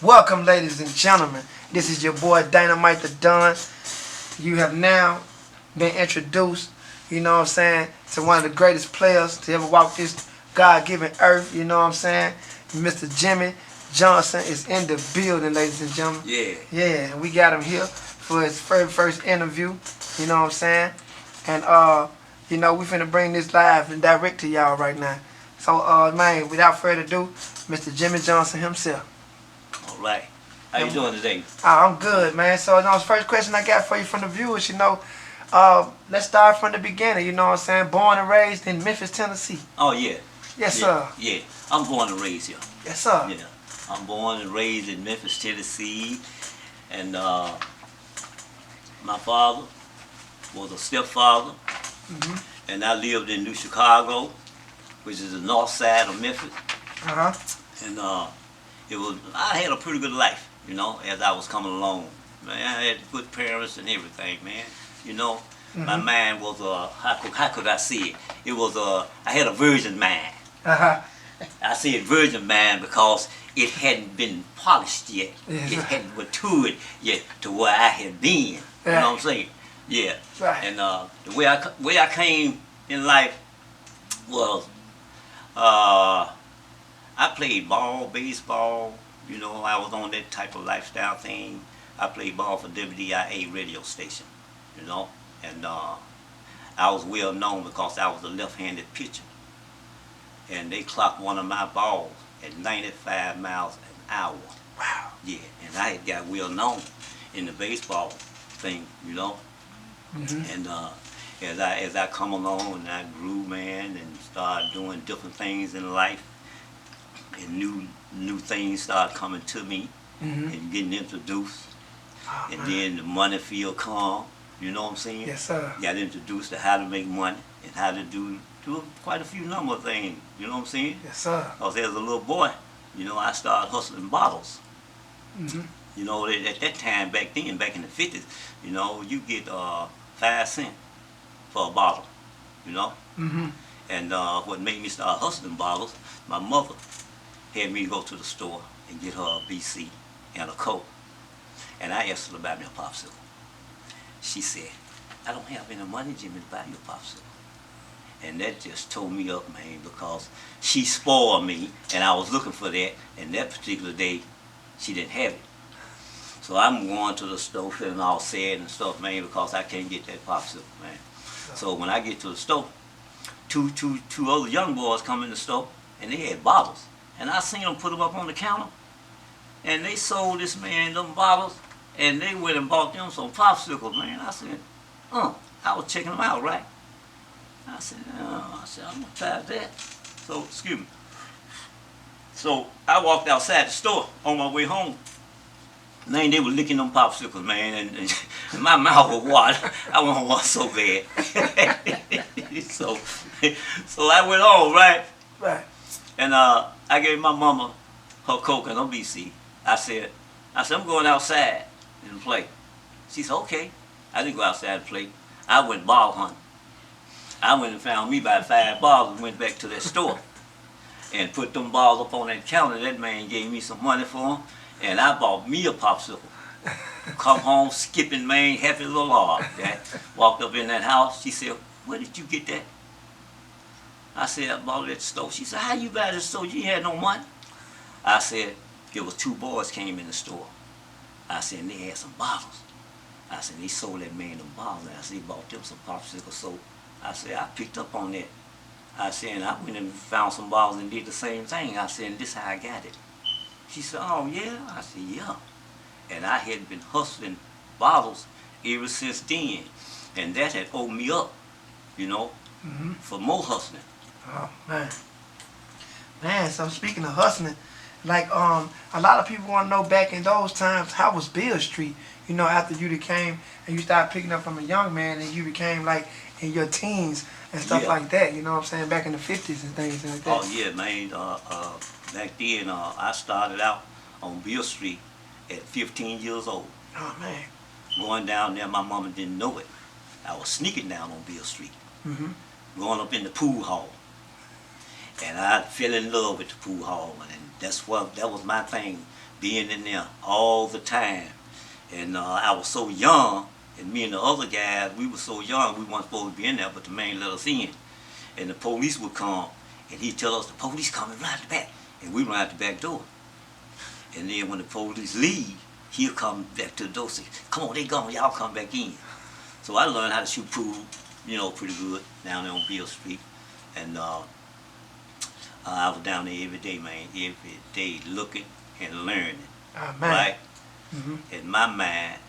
Welcome, ladies and gentlemen. This is your boy Dynamite the Don. You have now been introduced, you know what I'm saying, to one of the greatest players to ever walk this God-given earth, you know what I'm saying. Mr. Jimmy Johnson is in the building, ladies and gentlemen. Yeah. Yeah, we got him here for his first interview, you know what I'm saying. And, we finna bring this live and direct to y'all right now. So, man, without further ado, Mr. Jimmy Johnson himself. All right. How you doing today? I'm good, man. So, the first question I got for you from the viewers, let's start from the beginning, you know what I'm saying? Born and raised in Memphis, Tennessee. Oh, yeah. Yes, sir. Yeah. I'm born and raised here. Yes, sir. Yeah. I'm born and raised in Memphis, Tennessee. And my father was a stepfather. And I lived in New Chicago, which is the north side of Memphis. And I had a pretty good life, as I was coming along. Man, I had good parents and everything, man. My mind was how could I say it? It was I had a virgin mind. I said virgin mind because it hadn't been polished yet. Yes. It hadn't matured yet to where I had been. You know what I'm saying? Yeah. Right. And the way I came in life was I played ball, baseball. I was on that type of lifestyle thing. I played ball for WDIA radio station, and I was well known because I was a left-handed pitcher. And they clocked one of my balls at 95 miles an hour. Wow. Yeah, and I had got well known in the baseball thing, And as I come along and I grew, man, and started doing different things in life, and new things started coming to me and getting introduced. Oh, and man. then the money field come, you know what I'm saying? Yes, sir. Got introduced to how to make money and how to do quite a few number of things, you know what I'm saying? Yes, sir. Because as a little boy, I started hustling bottles. At that time, back then, back in the 50s, you get 5 cents for a bottle, And what made me start hustling bottles, my mother had me go to the store and get her a BC and a Coke. And I asked her to buy me a popsicle. She said, I don't have any money, Jimmy, to buy you a popsicle. And that just tore me up, man, because she spoiled me, and I was looking for that, and that particular day, she didn't have it. So I'm going to the store feeling all sad and stuff, man, because I can't get that popsicle, man. So when I get to the store, two other young boys come in the store, and they had bottles. And I seen them put them up on the counter, and they sold this man them bottles, and they went and bought them some popsicles, man. I said, I was checking them out, right? I said, I'm gonna try that. So, excuse me. So I walked outside the store on my way home. Man, they were licking them popsicles, man, and my mouth was watering. I wanted one so bad. so I went on, right? Right. And I gave my mama her Coke and her BC. I said, I'm going outside and play. She said, okay. I didn't go outside and play. I went ball hunting. I went and found me about 5 balls and went back to that store and put them balls up on that counter. That man gave me some money for them, and I bought me a popsicle. Come home skipping, man, happy little heart. Walked up in that house. She said, where did you get that? I said, I bought it at the store. She said, how you buy it at the store? You had no money. I said, there was 2 boys came in the store. I said, and they had some bottles. I said, they sold that man them bottles. And I said, he bought them some popsicle soap. I said, I picked up on that. I said, and I went and found some bottles and did the same thing. I said, and this is how I got it. She said, oh, yeah? I said, yeah. And I had been hustling bottles ever since then. And that had opened me up, for more hustling. Oh, man. Man, so speaking of hustling, like, a lot of people want to know back in those times, how was Beale Street, after you became, and you started picking up from a young man, and you became, like, in your teens and stuff like that, you know what I'm saying, back in the 50s and things like that. Oh, yeah, man. Back then, I started out on Beale Street at 15 years old. Oh, man. Going down there, my mama didn't know it. I was sneaking down on Beale Street. Going up in the pool hall. And I fell in love with the pool hall, and that was my thing being in there all the time. And I was so young, and me and the other guys, we were so young, we weren't supposed to be in there, but the man let us in. And the police would come, and he'd tell us, the police coming right out the back. And we run out the back door. And then when the police leave, he'll come back to the door and say, come on, they gone, y'all come back in. So I learned how to shoot pool, pretty good down there on Beale Street. And I was down there every day, man, every day looking and learning. Right? Mm-hmm. And my mind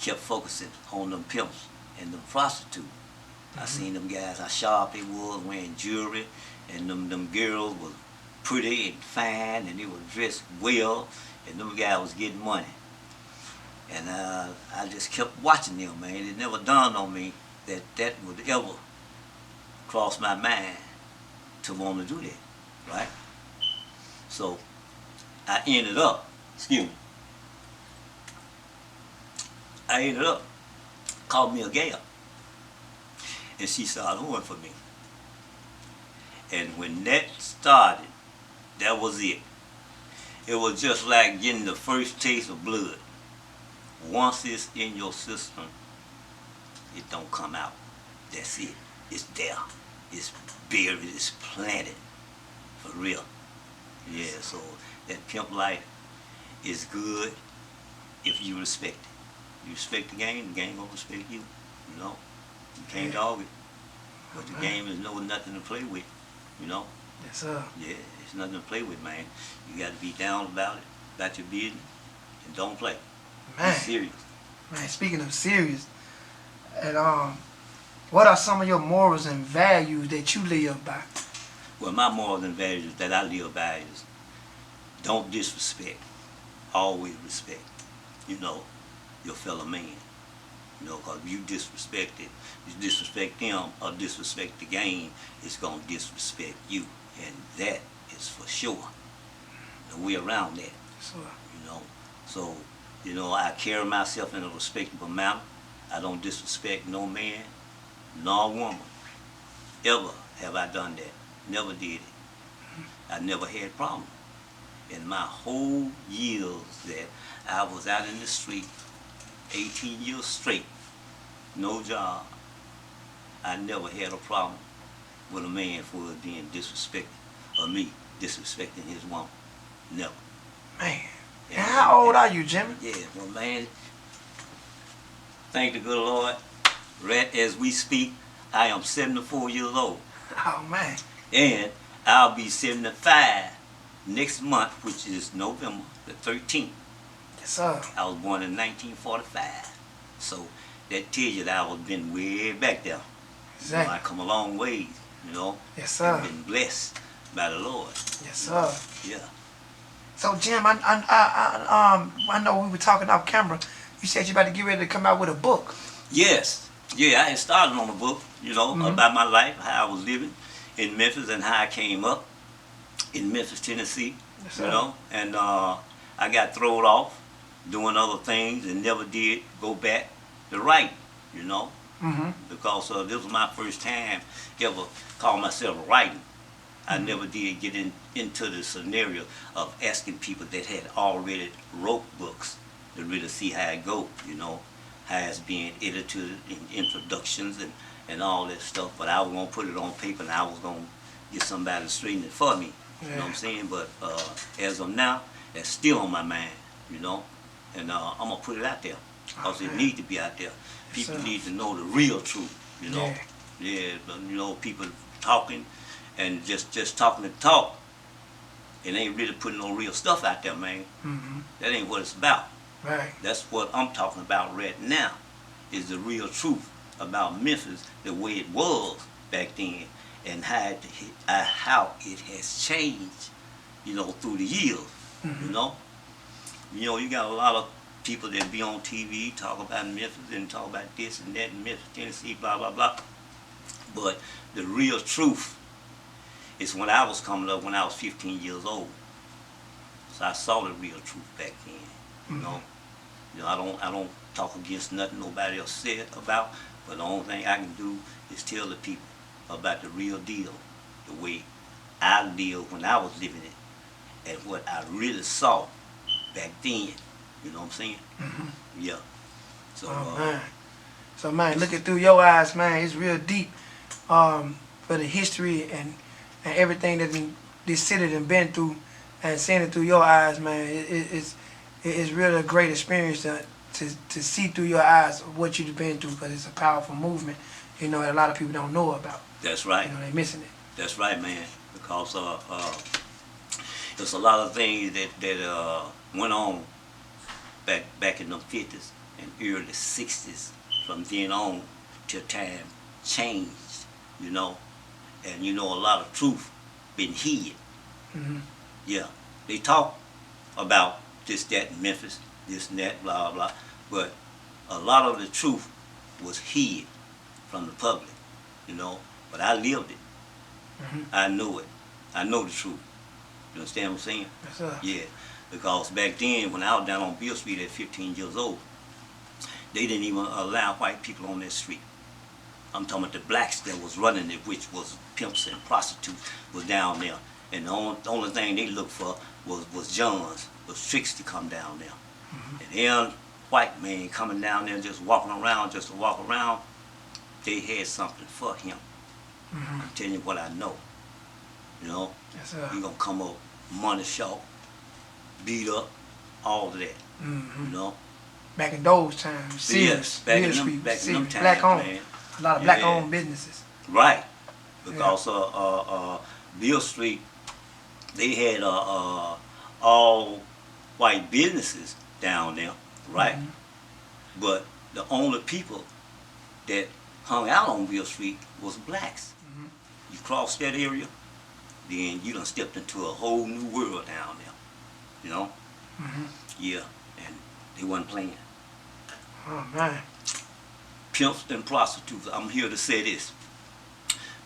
kept focusing on them pimps and them prostitutes. I seen them guys, how sharp they was, wearing jewelry, and them girls was pretty and fine, and they was dressed well, and them guys was getting money. And I just kept watching them, man. It never dawned on me that that would ever cross my mind to want to do that, right? So I ended up called me a gal. And she started going for me. And when that started, that was it. It was just like getting the first taste of blood. Once it's in your system, it don't come out. That's it. It's there. It's buried. It's planted. For real. Yeah, so that pimp life is good if you respect it. You respect the game gonna respect you. You can't dog it. But the game is nothing to play with, Yes, sir. Yeah, it's nothing to play with, man. You got to be down about it, about your business, and don't play. Man. Be serious. Man, speaking of serious, and what are some of your morals and values that you live by? Well, my morals and values that I live by is don't disrespect. Always respect, your fellow man. Because if you disrespect them or disrespect the game, it's going to disrespect you. And that is for sure. No way around that. Sure. So, I carry myself in a respectable manner. I don't disrespect no man, nor woman. Ever have I done that. Never did it. I never had problems. In my whole years that I was out in the street, 18 years straight, no job, I never had a problem with a man for being disrespected, or me disrespecting his woman. Never. Man. And how old are you, Jimmy? Yeah, well, man, thank the good Lord. Right as we speak, I am 74 years old. Oh, man. And I'll be 75 next month, which is November the 13th. Yes, sir. I was born in 1945. So that tells you that I was been way back there. Exactly. I come a long ways, Yes, sir. And been blessed by the Lord. Yes, sir. Yeah. So, Jim, I know we were talking off camera. You said you about to get ready to come out with a book. Yes. Yeah, I had started on a book, about my life, how I was living in Memphis and how I came up in Memphis, Tennessee, Yes, sir. And I got thrown off doing other things and never did go back to writing, Mm-hmm. because this was my first time ever calling myself writing. I never did get into the scenario of asking people that had already wrote books to really see how it go, how it's being edited in introductions and all that stuff. But I was going to put it on paper and I was going to get somebody to straighten it for me. You know what I'm saying? But as of now, that's still on my mind, and I'm going to put it out there because it needs to be out there. People need to know the real truth, Yeah, but, people talking and just talking to talk. It ain't really putting no real stuff out there, man. Mm-hmm. That ain't what it's about. Right. That's what I'm talking about right now, is the real truth about Memphis, the way it was back then, and how it has changed, through the years, You got a lot of people that be on TV talk about Memphis and talk about this and that in Memphis, Tennessee, blah, blah, blah. But the real truth is when I was coming up, when I was 15 years old. So I saw the real truth back then, I don't talk against nothing nobody else said about, but the only thing I can do is tell the people about the real deal, the way I lived when I was living it, and what I really saw back then. You know what I'm saying? Yeah. So, Oh man. So man, looking through your eyes, man, it's real deep. For the history and everything that this city done been through, and seeing it through your eyes, man, it's really a great experience to see through your eyes what you've been through, because it's a powerful movement, that a lot of people don't know about. that's right. They're missing it. That's right, man. Because there's a lot of things that went on back in the 50s and early 60s. From then on till time changed, you know. And a lot of truth been hid. Yeah. They talk about this, that in Memphis, this and that, blah, blah. But a lot of the truth was hid from the public, But I lived it. I know it. I know the truth. You understand what I'm saying? Yes, sir. Yeah. Because back then, when I was down on Beale Street at 15 years old, they didn't even allow white people on that street. I'm talking about the blacks that was running it, which was pimps and prostitutes, was down there. And the only thing they looked for was Johns, was tricks to come down there. And then white man coming down there just walking around, just to walk around, they had something for him. I'm telling you what I know. Yes, sir. He gonna come up money short, beat up, all of that. Back in those times, serious, back in Beale them, Street, back in them serious, times, black owned, man. a lot of black owned businesses. Right, because Beale Street, they had all white businesses down there, right? But the only people that hung out on Beale Street was blacks. You cross that area, then you done stepped into a whole new world down there, Yeah, and they wasn't playing. Oh man. Pimps and prostitutes, I'm here to say this.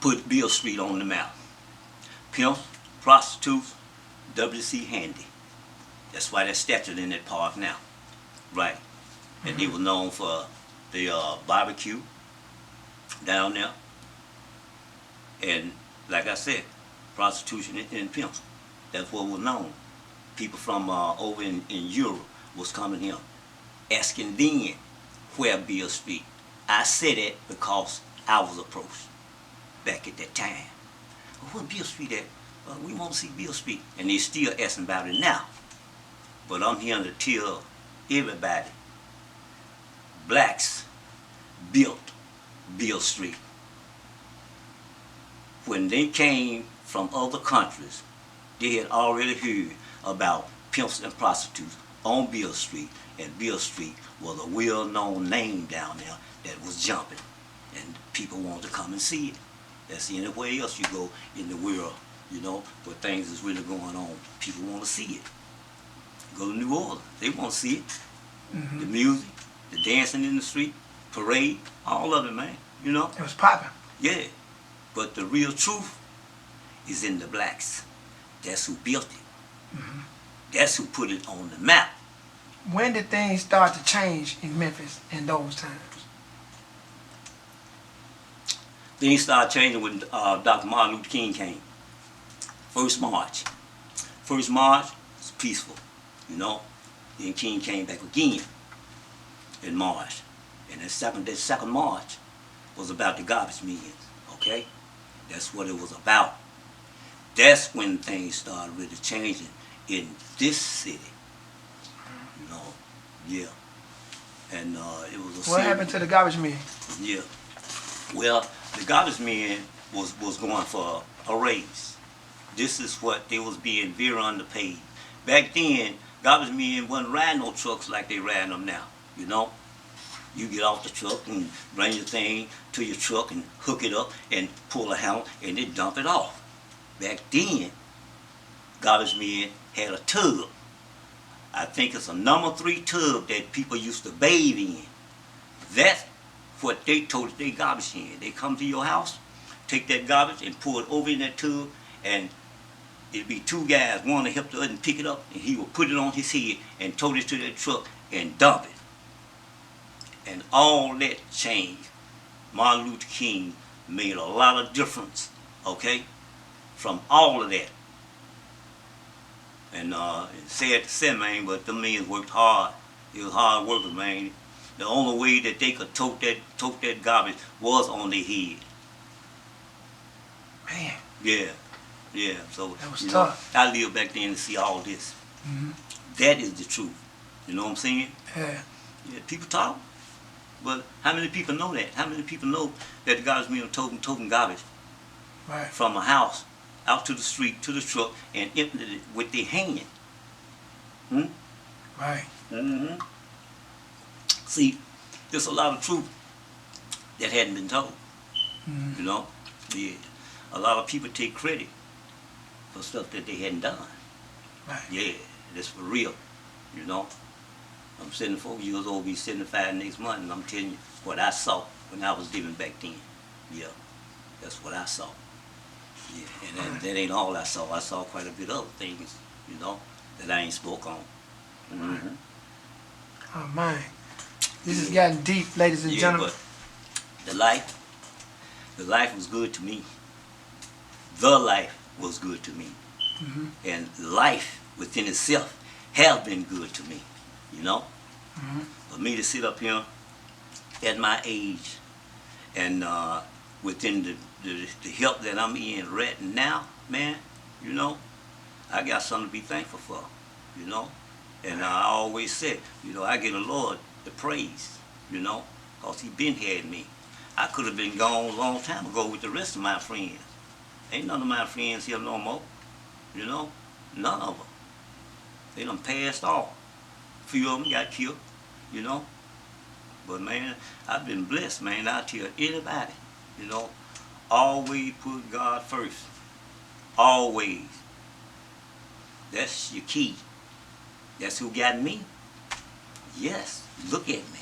Put Beale Street on the map. Pimps, prostitutes, W.C. Handy. That's why they're statued in that park now. Right. And they were known for the barbecue down there. And like I said, prostitution and pimps. That's what was known. People from over in Europe was coming here asking then where Beale Street. I said it because I was approached back at that time. Where Beale Street at? We want to see Beale Street. And they still asking about it now. But I'm here to tell everybody, blacks built Beale Street. When they came from other countries, they had already heard about pimps and prostitutes on Beale Street, and Beale Street was a well-known name down there that was jumping, and people wanted to come and see it. That's anywhere else you go in the world, where things is really going on. People want to see it. Go to New Orleans, they want to see it. The music, the dancing in the street, parade, all of it, man. It was popping. Yeah. But the real truth is in the blacks. That's who built it. That's who put it on the map. When did things start to change in Memphis in those times? Things started changing when Dr. Martin Luther King came. First March. First March was peaceful, Then King came back again in March. And that second March was about the garbage millions, okay? That's what it was about. That's when things started really changing in this city. Yeah. And it was a city. What happened to the garbage men? Yeah. Well, the garbage men was going for a raise. This is what they was being very underpaid. Back then, garbage men wasn't riding no trucks like they riding them now, You get off the truck and bring your thing to your truck and hook it up and pull a handle and then dump it off. Back then, garbage men had a tub. I think it's a number 3 tub that people used to bathe in. That's what they told their garbage in. They come to your house, take that garbage and pour it over in that tub, and it'd be 2 guys, one to help the other and pick it up, and he would put it on his head and tote it to that truck and dump it. And all that changed. Martin Luther King made a lot of difference, okay, from all of that. And sad to say, man, but them men worked hard. They was hard workers, man. The only way that they could tote that garbage was on their head. Man, Yeah, yeah. So that was you tough. know, I lived back then to see all this. Hmm. That is the truth. You know what I'm saying? Yeah. Yeah, people talk, but how many people know that? How many people know that the garbage men toting garbage Right. from a house out to the street to the truck and emptied it with their hand? Hmm? Right. Mm-hmm. See, there's a lot of truth that hadn't been told. Hmm. You know, yeah. A lot of people take credit for stuff that they hadn't done. Right. Yeah, that's for real. You know, I'm 74 years old, be 75 next month, and I'm telling you what I saw when I was living back then. Yeah, that's what I saw. Yeah, and that ain't all I saw. I saw quite a bit of other things, you know, that I ain't spoke on. Mm-hmm. Oh man, this has Yeah. gotten deep, ladies and Yeah, gentlemen. but the life was good to me. The life was good to me. Hmm. And life within itself has been good to me, you know. Hmm. For me to sit up here at my age and within the help that I'm in right now, man, you know, I got something to be thankful for, you know. And I always said, you know, I get the Lord the praise, you know, because he been had me. I could have been gone a long time ago with the rest of my friends. Ain't none of my friends here no more, you know, none of them. They done passed off. A few of them got killed, you know. But man, I've been blessed, man. I tell anybody, you know, always put God first. Always. That's your key. That's who got me. Yes, look at me.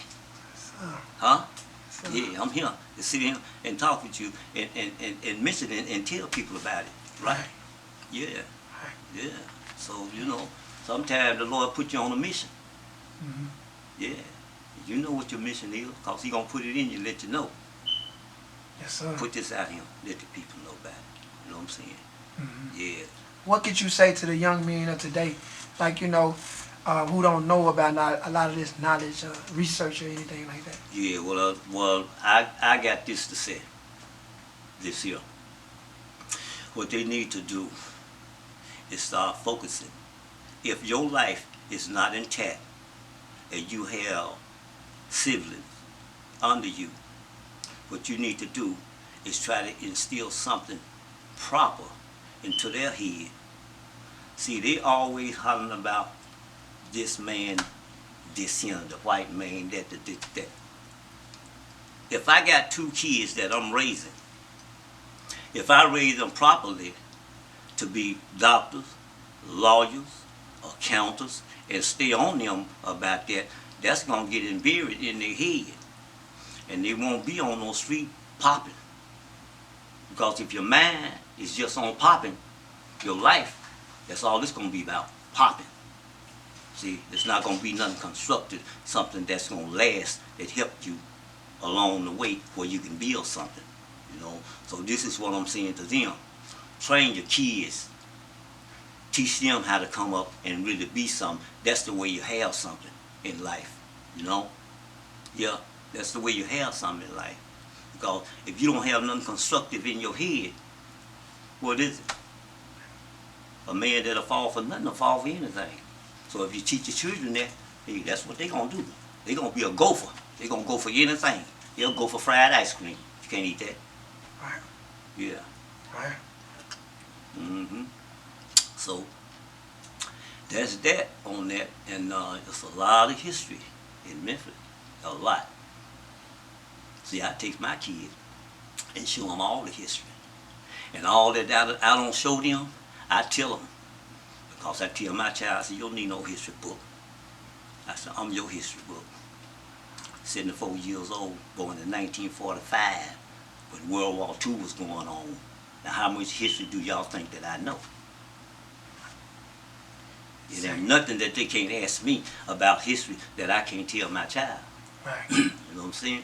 So, Huh? so, Yeah, I'm here to sit here and talk with you and mention it and tell people about it. Right? Yeah. Right. Yeah. So, you know, sometimes the Lord put you on a mission. Hmm. Yeah. You know what your mission is, because he going to put it in you and let you know. Yes, sir. Put this out here, let the people know about it. You know what I'm saying? Hmm. Yeah. What could you say to the young men of today, like who don't know about a lot of this knowledge, research or anything like that? Yeah, well, I got this to say, this here. What they need to do is start focusing. If your life is not intact and you have siblings under you, what you need to do is try to instill something proper into their head. See, they always hollering about this man, this him, the white man, that. If I got two kids that I'm raising, if I raise them properly to be doctors, lawyers, accountants, and stay on them about that, that's going to get buried in their head. And they won't be on no street popping. Because if your mind is just on popping, your life, that's all it's going to be about, popping. See, it's not going to be nothing constructive, something that's going to last, that help you along the way where you can build something, you know. So this is what I'm saying to them. Train your kids. Teach them how to come up and really be something. That's the way you have something in life, you know. Yeah, that's the way you have something in life. Because if you don't have nothing constructive in your head, what is it? A man that'll fall for nothing will fall for anything. So if you teach your children that, hey, that's what they're going to do. They're going to be a gopher. They're going to go for anything. They'll go for fried ice cream. You can't eat that. Right. Yeah. Right. Mm-hmm. So that's that on that. And there's a lot of history in Memphis. A lot. See, I take my kids and show them all the history. And all that I don't show them, I tell them. Because I tell my child, I say, you don't need no history book. I said, I'm your history book. 74 years old, born in 1945, when World War II was going on. Now, how much history do y'all think that I know? There's nothing that they can't ask me about history that I can't tell my child. Right. You know what I'm saying?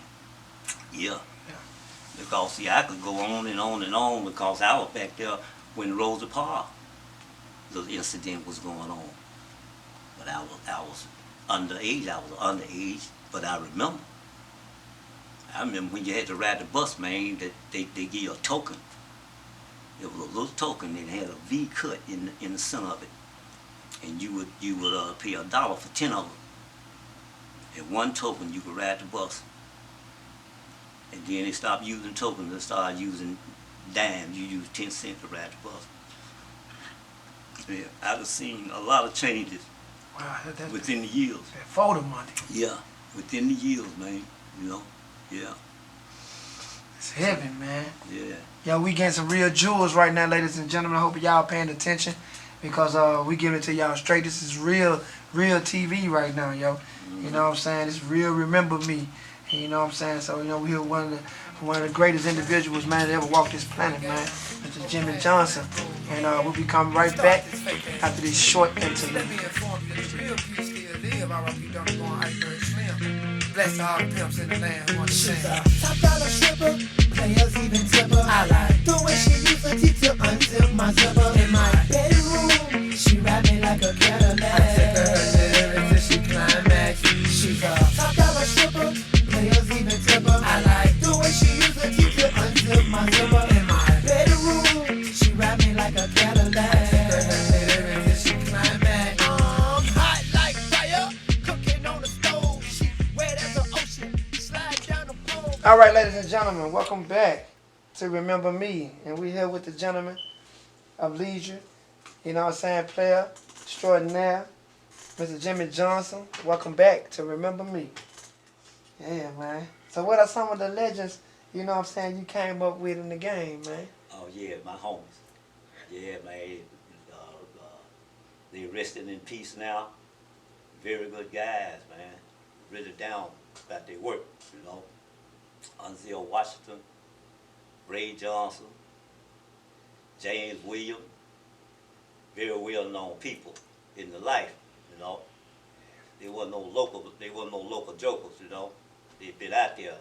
Yeah. Because, see, I could go on and on and on because I was back there when Rosa Parks little incident was going on. But I was underage. I was underage, but I remember. I remember when you had to ride the bus, man, that they give you a token. It was a little token and it had a V cut in the center of it. And you would pay $1 for 10 of them. And one token you could ride the bus. And then they stopped using tokens and started using dimes. You use 10 cents to ride the bus. Yeah, I've seen a lot of changes. Wow, that's within the years. that photo money. Yeah, within the years, man. You know, yeah. It's heavy, man. Yeah. Yo, we getting some real jewels right now, ladies and gentlemen. I hope y'all paying attention because we giving it to y'all straight. This is real TV right now, yo. Mm-hmm. You know what I'm saying? It's real Remember Me. And you know what I'm saying? So, you know, we hear one of the greatest individuals, man, that ever walked this planet, man. Mr. Jimmy Johnson. And we'll be coming right back after this short interlude. Let me inform you that the real people still live. R.I.P. Don't go on Iceberg Slim. Bless all the pimps in the land. One She's a top dollar stripper, players even tipper. I like the way she used her teeth to unzip my zipper. In my bedroom, she ride me like a Cadillac. I take her lyrics till she climax. She's a top dollar stripper, players even tipper. I like the way she used her teeth to unzip my zipper. In my bedroom, she ride me like a Cadillac. I take her lyrics till she climax. Hot like fire, cooking on the stove. She wet as an ocean, slide down the pole. All right, ladies and gentlemen, welcome back to Remember Me. And we here with the gentleman of leisure, you know what I'm saying, player extraordinaire, Mr. Jimmy Johnson. Welcome back to Remember Me. Yeah, man. So what are some of the legends, you know what I'm saying, you came up with in the game, man? Oh yeah, my homies. Yeah, man. They resting in peace now. Very good guys, man. Really down about their work, you know. Unzell Washington, Ray Johnson, James Williams. Very well known people in the life, you know. They wasn't no local jokers, you know. They'd been out there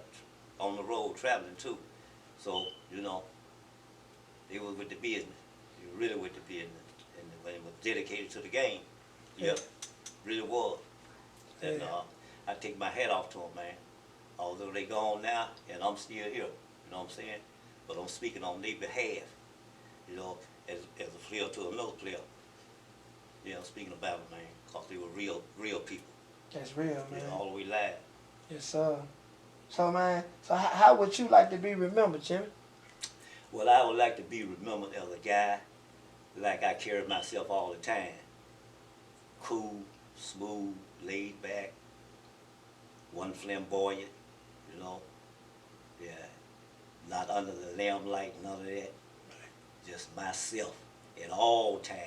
on the road traveling too. So, you know, they was with the business. They were really with the business. And when it was dedicated to the game, yeah, really was. And I take my hat off to them, man. Although they gone now, and I'm still here, you know what I'm saying? But I'm speaking on their behalf, you know, as a player to another player. Yeah, I'm speaking about them, man, because they were real people. That's real, man. Yeah, all the way live. Yes, sir. So, man, so how would you like to be remembered, Jimmy? Well, I would like to be remembered as a guy like I carry myself all the time. Cool, smooth, laid back, one flamboyant, you know. Yeah, not under the lamplight, none of that. Just myself at all times.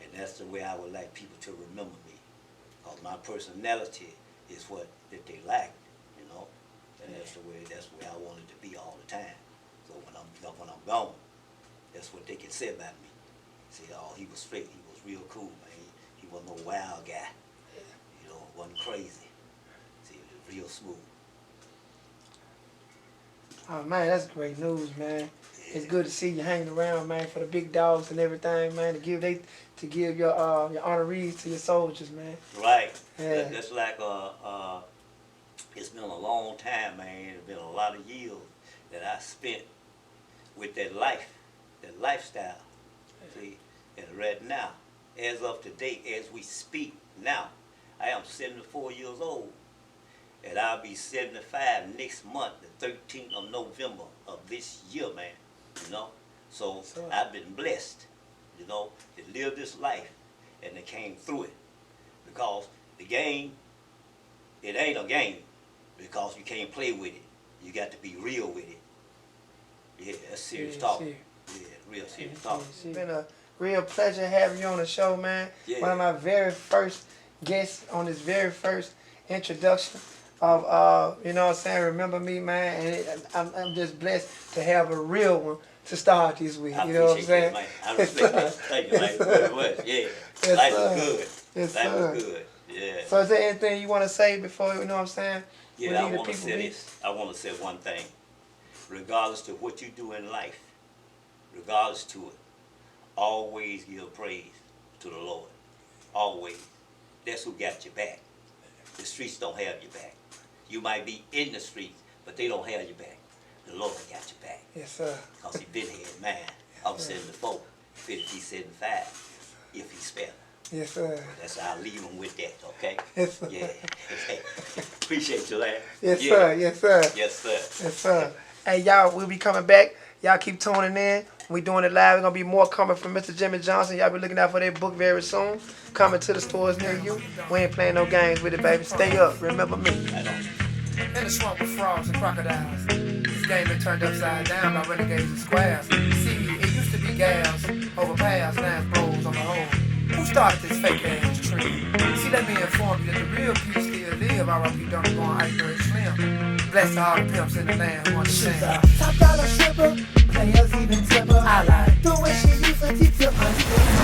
And that's the way I would like people to remember me. Because my personality is what that they like, you know. And that's the way I wanted to be all the time. So when I'm gone, that's what they can say about me. Say, oh, he was straight, he was real cool, man. He wasn't no wild guy. You know, wasn't crazy. See, he was real smooth. Oh, man, that's great news, man. It's good to see you hanging around, man, for the big dogs and everything, man, to give your honorees to your soldiers, man. Right. Yeah. That's like it's been a long time, man. It's been a lot of years that I spent with that lifestyle. See, and right now, as of today, as we speak now, I am 74 years old, and I'll be 75 next month, the 13th of November of this year, man. You know, so I've been blessed, you know, to live this life, and they came through it, because the game, it ain't a game, because you can't play with it. You got to be real with it. Yeah, that's serious talk. Serious. Yeah, real serious talk. It's been a real pleasure having you on the show, man. Yeah. One of my very first guests on this very first introduction of, you know what I'm saying, Remember Me, man. And I'm just blessed to have a real one to start this week. I You know what I'm appreciate saying? that, man. I respect that. Thank you, man. Very much. Yeah. Yes, Life sir. is good. Yes, Life sir. is good. Yeah. So is there anything you want to say before, you know what I'm saying? we Yeah, I leave the want to people say be? this. I want to say one thing. Regardless to what you do in life, regardless to it, always give praise to the Lord. Always. That's who got your back. The streets don't have your back. You might be in the streets, but they don't have your back. The Lord got your back. Yes, sir. Because he been here, man. I'm 74, 50, 75, if he spell. Yes, sir. That's how I leave him with that, okay? Yes, sir. Yeah. Appreciate you, lad. Yes, Yeah. sir. Yes, sir. Yes, sir. Yes, sir. Hey, y'all, we'll be coming back. Y'all keep tuning in. We doing it live. There's going to be more coming from Mr. Jimmy Johnson. Y'all be looking out for that book very soon. Coming to the stores near you. We ain't playing no games with it, baby. Stay up. Remember me. In the swamp with frogs and crocodiles. This game been turned upside down by renegades and squares. See, it used to be gals over paths, now it's bros on the whole. Who started this fake ass tree? See, let me inform you that the real peace still live. R.I.P. Don't go on Iceberg Slim. Bless all the pimps in the land who understand. Top dollar stripper, players even tipper. I like the way she used to keep you under.